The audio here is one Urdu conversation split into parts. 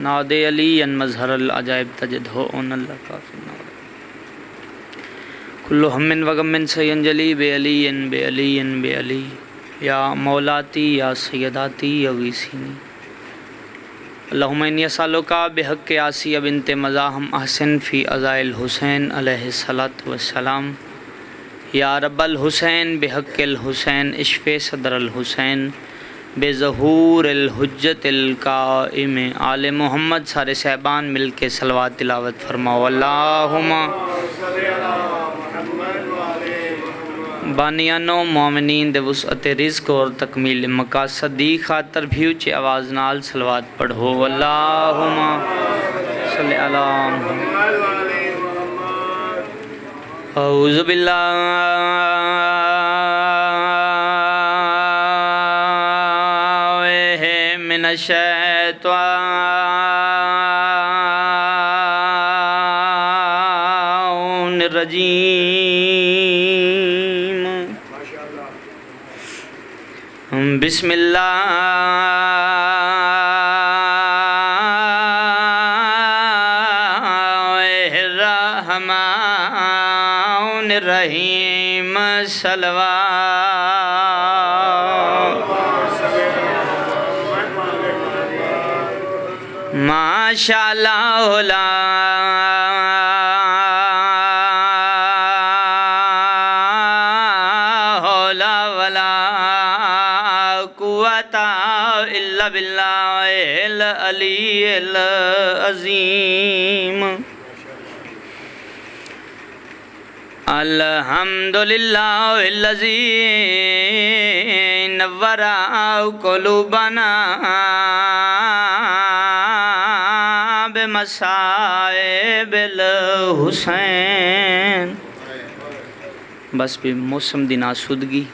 ناد علی مظہر العجائب تجد ہو اون اللہ کافی نور کل ہم و غم سینجلی بے علی بے علی بے علی یا مولاتی یا سیداتی اغیثینی اللہم انی اسالک بحق آسیہ بنت مزاحم احسن فی عزائل حسین علیہ الصلاۃ والسلام یا رب الحسین بحق الحسین اشف صدر الحسین بے ظہور الحجت القائم آل محمد سارے صاحبان مل کے صلوات تلاوت فرماؤ اللہم بانیانو مومنین دے وسعت رزق اور تکمیل مقاصد دی خاطر بھی اونچی آواز نال صلوات پڑھو اللہم صلی اللہ اعوذ باللہ من الشیطان الرجیم بسم اللہ الرحمن الرحیم ماشاءاللہ لا حول ولا قوة الا باللہ العلی العظیم الحمدللہ الذی نور قلوبنا بمصائب الحسین۔ بس بھی موسم دی ناسودگی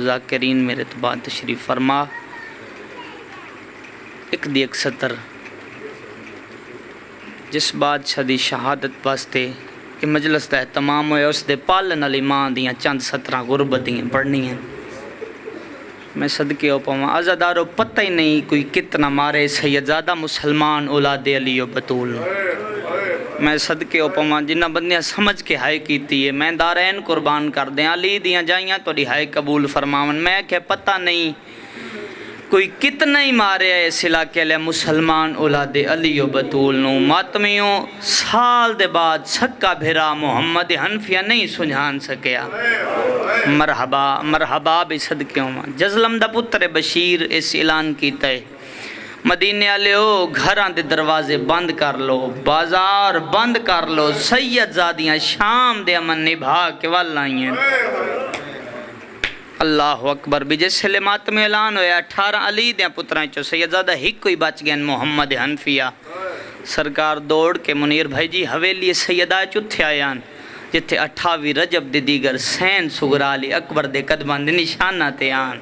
ذاکرین میرے تو بعد تشریف فرما ایک دی ایک سطر جس بادشاہ دی شہادت واسطے کہ مجلس دا اہتمام ہوئے اس دے پالن علی ماں دیاں چند سطرہ غربت دیاں پڑھنی ہیں۔ میں صدقے ہو پاؤں عزادارو پتہ ہی نہیں کوئی کتنا مارے سیدزادہ مسلمان اولاد علی و بطول۔ میں صدقے ہو پاؤں جنہ بندیاں سمجھ کے ہائے کیتی ہے میں دارین قربان کر دیں علی دیاں جائیاں تو رہائے قبول فرماون۔ میں کہ پتہ نہیں کوئی کتنا ہی مارے ہے اس علاقے لئے مسلمان اولاد علی و بطول نو ماتمیوں سال دے بعد سکا بھرا محمد حنفیہ نہیں سنجھان سکیا۔ مرحبا مرحبا بھی صدقے ہوں جزلم دا پتر بشیر اس اعلان کیتا ہے مدینے آلے ہو گھران دے دروازے بند کر لو بازار بند کر لو سید زادیاں شام دے امن نبھا کے واللہ ہیں۔ اللہ اکبر بھی جس سلمات میں اعلان ہویا 18 علی دیاں پترائیں چو سیدزادہ ہی کوئی بچ گئے محمد حنفیہ سرکار دوڑ کے منیر بھائی جی حویلی سیدہ چتھے آیان جتھے 28 رجب دے دیگر سین سگرا علی اکبر دے قدمان دے نشانہ تے آن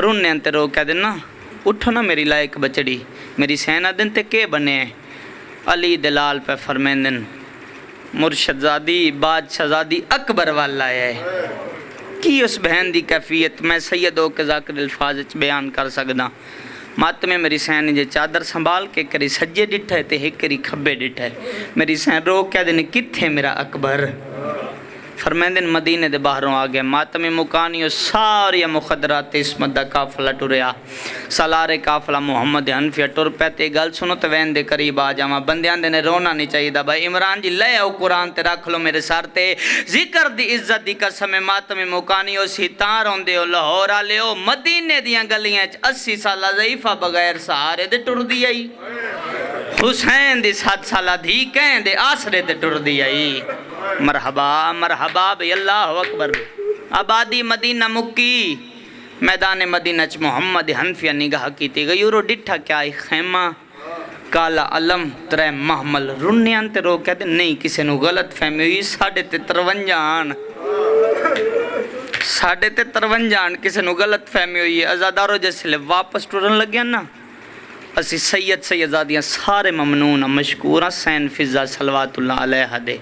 رونے انتے رو کہہ دینا اٹھو نا میری لائق بچڑی میری سینہ دن تے کے بنے علی دلال پہ فرمین دن مرشد زادی بادشاہ زادی اکبر والا ہے کی اس بہن دی کیفیت میں سیدوں کے ذاکر الفاظ بیان کر سکدا ماتمے میری سین جے چادر سنبھال کے کری سجے ڈٹھا ہے تے ایک کری کھبے ڈٹھا ہے میری سین رو کیا دن کتھے میرا اکبر فرمین دن مدینے دے باہروں آگئے ماتمی مکانیو ساری مخدرات اسمت دا کافلہ ٹوریا سالارے کافلہ محمد حنفیہ ٹور پیتے گل سنو تو وین دے قریب آ جاما بندیاں دے نے رونا نہیں چاہیے دا بھائی عمران جی لے او قرآن تے رکھ لو میرے سارتے ذکر دی عزت دی قسم ماتمی مکانیو سیتار ہوں دے لاہور آلے ہو مدینے دیاں گلیاں 80 سالہ ضعیفہ بغیر سہارے دے ٹور دی آئی حسین دی 7 سالہ دھی کہیں دے آسرے دے ٹور دی آئی مرحبا مرحبا بی اللہ اکبر آبادی مدینہ مکی میدان مدینہ چ محمد حنفیہ نگاہ کیتی گئی اور ڈٹھا کیا آئی خیمہ کالا علم ترے محمل رنیاں تے رو کہتے نہیں کسی نو غلط فہمی ہوئی 53 کسی نو غلط فہمی ہوئی ہے ازادارو جیسے لے واپس ٹورن لگیا نا اسی سیدزادیاں سارے ممنون مشکورہ سین فضا صلوات اللہ علیہ دے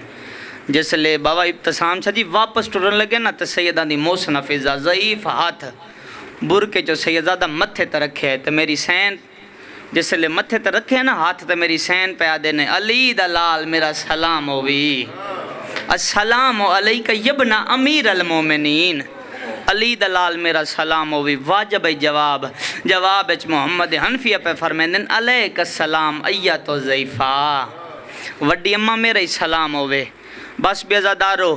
جس لے بابا ابتسام چھا جی واپس ٹورن لگے نا تو سیدہ دی محسن فضا ضعیف ہاتھ برکے جو سیدزادہ متھے تا رکھے ہے تو میری سین جس لے متھے تے رکھے نا ہاتھ تے میری سین پہ آدھے نے علی دا لال میرا سلام ہووی السلام علیکہ یبن امیر المومنین علی دلال میرا سلام ہووی واجب جواب اچ محمد حنفیہ پہ فرمیندن علیک السلام ایتو ضیفہ وڈی اماں میرا ہی سلام ہووے بس بیزادارو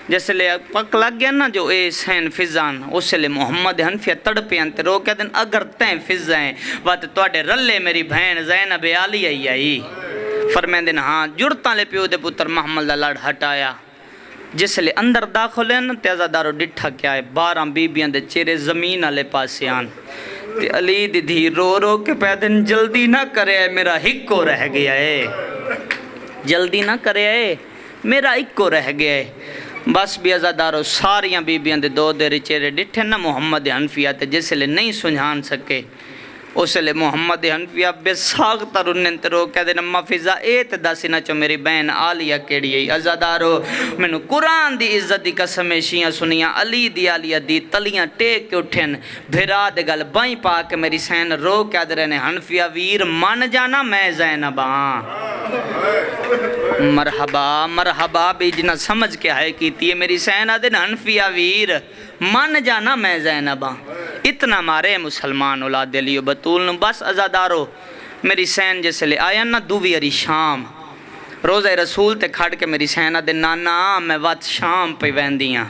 جس لے پک لگ گیا نا جو اے سین فضان اس لے محمد حنفیہ تڑپے انتے رو کہتے ہیں اگر تین فضائیں وات توڑے رلے میری بہن زینب علی آئی فرمیندن ہاں جڑتاں لے پیو دے پتر محمد دا لڑ ہٹایا جس لے اندر داخل ہے نا تیزہ دارو ڈٹھا کیا ہے 12 بیبیاں دے چیرے زمین آلے پاسے آن تے علی دی دھی رو کے پیدن جلدی نہ کرے میرا ہکو رہ گیا ہے جلدی نہ کرے میرا ہکو رہ گیا ہے بس بھی ازادارو ساریاں بیبیاں دے دو دے چیرے ڈٹھے نا محمد حنفیہ تے جس لے نہیں سنجھان سکے اس لے محمد حنفیہ بے ساغتا رنن تے رو کہہ دے نمہ فضا ایت داسی نا چو میری بہن آلیہ کیڑی ہے ازادارو میں قرآن دی عزت دی قسمیں شیعہ سنیاں علی دی آلیہ دی تلیاں ٹیک کے اٹھن بھرا دے گل بائیں پا کے میری سین رو کہہ دے رہنے حنفیہ ویر مان جانا میں زینب مرحبا مرحبا بھی جنہ سمجھ کے آئے کیتی ہے میری سین آدھن حنفیہ ویر مان جانا میں زینب اتنا مارے مسلمان اولاد لیو بطول نو بس ازادارو میری سین جیسے لے آیا نا دووی اری شام روزہ رسول تے کھڑ کے میری سین آدھن نانا میں وات شام پہ ویندیاں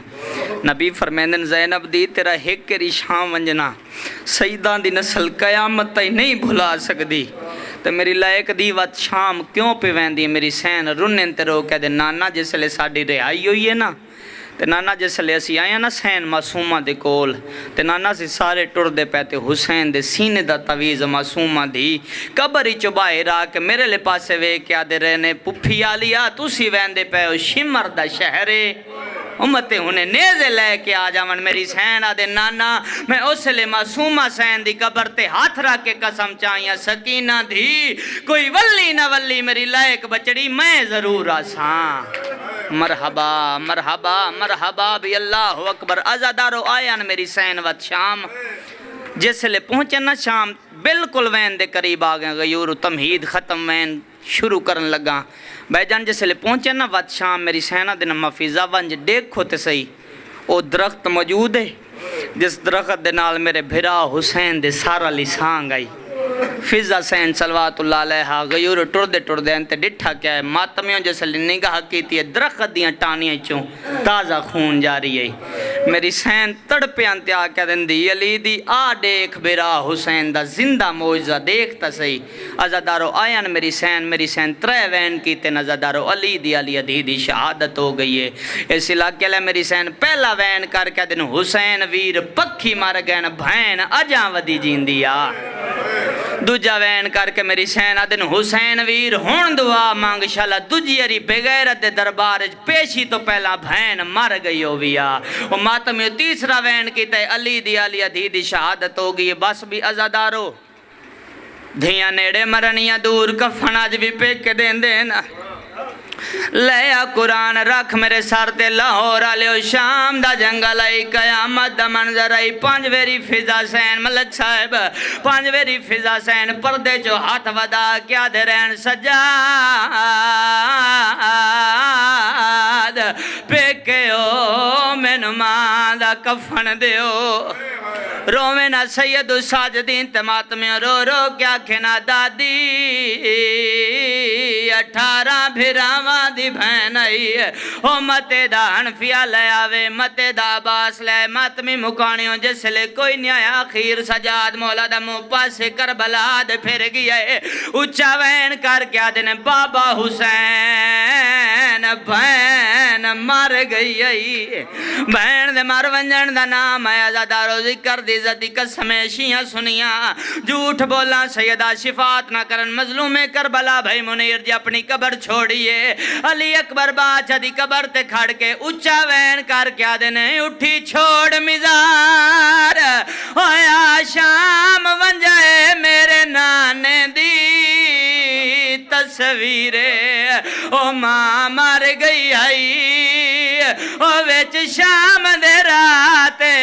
نبی فرمیندن زینب دی تیرا ہک اری شام ونجنا سیدان دی نسل قیامت تے نہیں بھلا سکدی تو میری لائق دی وات شام کیوں پہ ویندی میری سین رنن تے رو کہہ دے نانا جیسے لے ساڑی رہائی ہوئی ہے نا تے نانا جیسے لے اسی آیا نا سین معصومہ دے کول تے نانا سے سارے ٹر دے پیتے حسین دے سینے دا تویز معصومہ دی قبری چبائے را کہ میرے لے پاسے وے کیا دے رہنے پپھی آلیا تو سی ویندے پہ شمر دا شہرے امتے انہیں نیزے لے کے آ جاون میری سین آدھے نانا میں اس لے معصومہ سین دی قبر تے ہاتھ رکھ کے قسم چاہیاں سکینہ دی کوئی ولی نہ ولی میری لائق بچڑی میں ضرور آساں مرحبا مرحبا مرحبا بھی اللہ اکبر ازادارو آیا نا میری سین وقت شام جس لے پہنچے نا شام بالکل وین دے قریب آگئے غیور و تمہید ختم وین شروع کرن لگا بھائی جان جس لے پہنچے نا وقت شام میری سینہ دن مفیزہ ونج دیکھو تے سہی او درخت موجود ہے جس درخت دے نال میرے بھرا حسین دے سارا لسانگ آئی فضا سین صلوات اللہ علیہ غیور ٹر دے انتے ڈٹھا کیا ہے ماتمیوں جیسے نگاہ کیتی ہے درخت دیاں ٹانیاں چوں تازہ خون جاری ہے میری سین تڑپے انتے آکے دن دی علی دی آ دیکھ بیرا حسین دا زندہ موجزہ دیکھتا سی ازادارو آیان میری سین ترے وین کیتے نزادارو علی دی علی دی شہادت ہو گئی ہے اس علاقے لے میری سین پہلا وین کر کے دن حسین ویر پکھی مار گئن بھین اجاں ودی جین دیا دوجہ وین کر کے میری سین آدن حسین ویر ہون دعا مانگ شالا دوجی اری بغیرت دربار پیشی تو پہلا بھین مر گئی ہویا وہ ماتمی تیسرا وین کیتا ہے علی دی شہادت ہو گئی بس بھی ازادارو دھیاں نیڑے مرنیاں دور کفن آج بھی پیک کے دین دینا لیا قرآن رکھ میرے سر تے لاہور آلیو شام دا جنگل آئی قیامت دا منظر آئی پانچ ویری فضا سین ملک صاحب پانچ ویری فضا سین پردے جو ہاتھ ودا کیا دے رہن سجاد پیکیو میں نمان دا کفن دیو رومینا سید ساجدین تمات میں رو کیا کھنا دادی 18 بھراواں دی بہن آئی او متے دا حنفیہ لے آوے متے دا عباس لے ماتمی مکانیوں جس لے کوئی نہیں آیا آخیر سجاد مولا دا مو پاسے کربلا دے پھر گیا ہے اچھا وین کر کے آدھنے بابا حسین بہن مر گئی ہے بہن دے مر ونجن دا نام ہے ازادارو ذکر دی عزتی قسمیں شیعہ سنیاں جھوٹ بولا سیدہ شفاعت نہ کرن مظلوم کربلا بھائی منیر جی اپنی قبر چھوڑیے علی اکبر باچہ دی قبر تے کھڑ کے اچھا وین کر کے آدھنے اٹھی چھوڑ مزار ہویا شام ونجائے میرے نانے دی تصویرے او ماں مر گئی آئی او ویچ شام دے راتے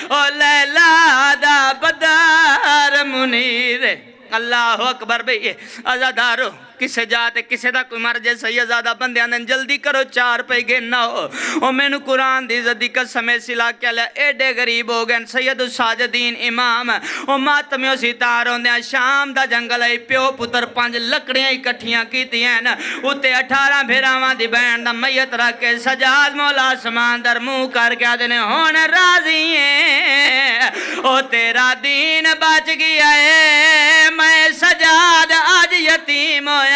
او لیلہ دا بدار منیر اللہ اکبر بھئی ازادارو کسے جاتے کسے دا کوئی مر جے سیدزادہ بندے آندن جلدی کرو 4 پہ گے نہ ہو او میں نو قرآن دی عزت دی قسم سلا کیا لیا ایڈے غریب ہو گئے سید الساجدین امام او ماتمیوں ستار ہوندے ہیں شام دا جنگل ہے پیو پتر 5 لکڑیاں اکٹھیاں کیتی ہیں اتے 18 بھیراواں دی بین دا میت رکھ کے سجاد مولا آسمان در منہ کر کے آدھنے ہون راضی ہیں او تیرا دین بچ گیا ہے میں سجاد آج یتیم ہویا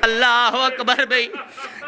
اللہ اکبر بھئی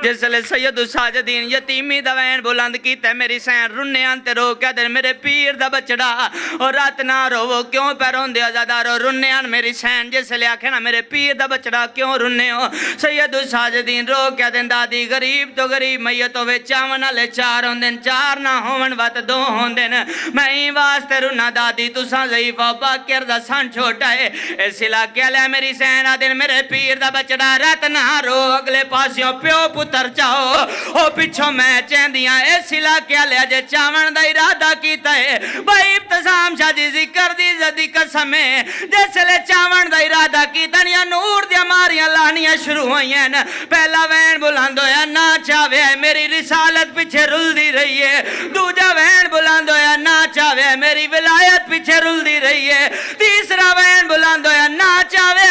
جس لئے سید الساجدین یتیمی دوین بلند کیتا ہے میری سین رننے آنتے رو کیا دن میرے پیر دا بچڑا اور رات نہ رو وہ کیوں پہ رون دیا زیادہ رو رننے آن میری سین جس لئے آکھے نا میرے پیر دا بچڑا کیوں رننے ہو سید الساجدین رو کیا دن دادی غریب تو غریب میتوں وے چاونا لے 4 ہون دن 4 نہ ہون وات 2 ہون دن میں ہی واسطے رنا دادی تو ساں ضعیفہ باکر دا سان چھوٹا ہے اس علاقے لے میری سین آدن میرے پیر دا بچڑا رات نہ رو اگلے پاسیوں پیو پتر چاہو او پچھو میں چیندیاں اس علاقے لے جے چاون دا ارادہ کیتا ہے بھائی ابتسام شاہ جی ذکر دی زدی قسم ہے جیسے لے چاون دا ارادہ کیتا یا نور دیا ماریاں لانیاں شروع ہوئی ہیں پہلا وین بلند ہویا نا چاہوے میری رسالت پیچھے رل دی رہی ہے دوجہ وین بلند ہویا نا چاہوے میری ولایت پیچھے رل دی رہی ہے تیسرا وین بلند ہویا نا چاہوے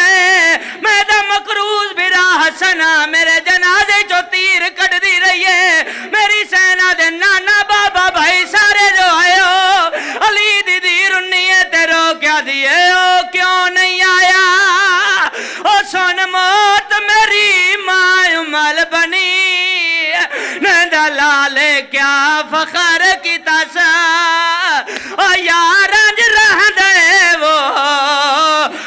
میں دا مقروض بھی راہ سنا میرے جنازے جو تیر کٹ دی رہی ہے میری سینہ دے نانا بابا بھائی سارے جو آئے ہو علی دی دی رنیے تیرو کیا دیئے ہو کیوں نہیں آیا او سن موت میری ماں مل بنی نندہ لالے کیا فخر کی تاسا او یارنج رہ دے وہ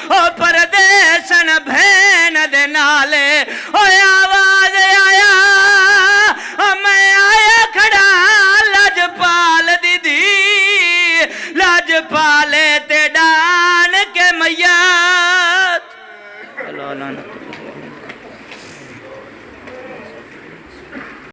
او پردیسن بھین دے نالے او آواز آیا میں آیا کھڑا لج پال دیدی لج پالے تے ڈان کے میت اللہ اللہ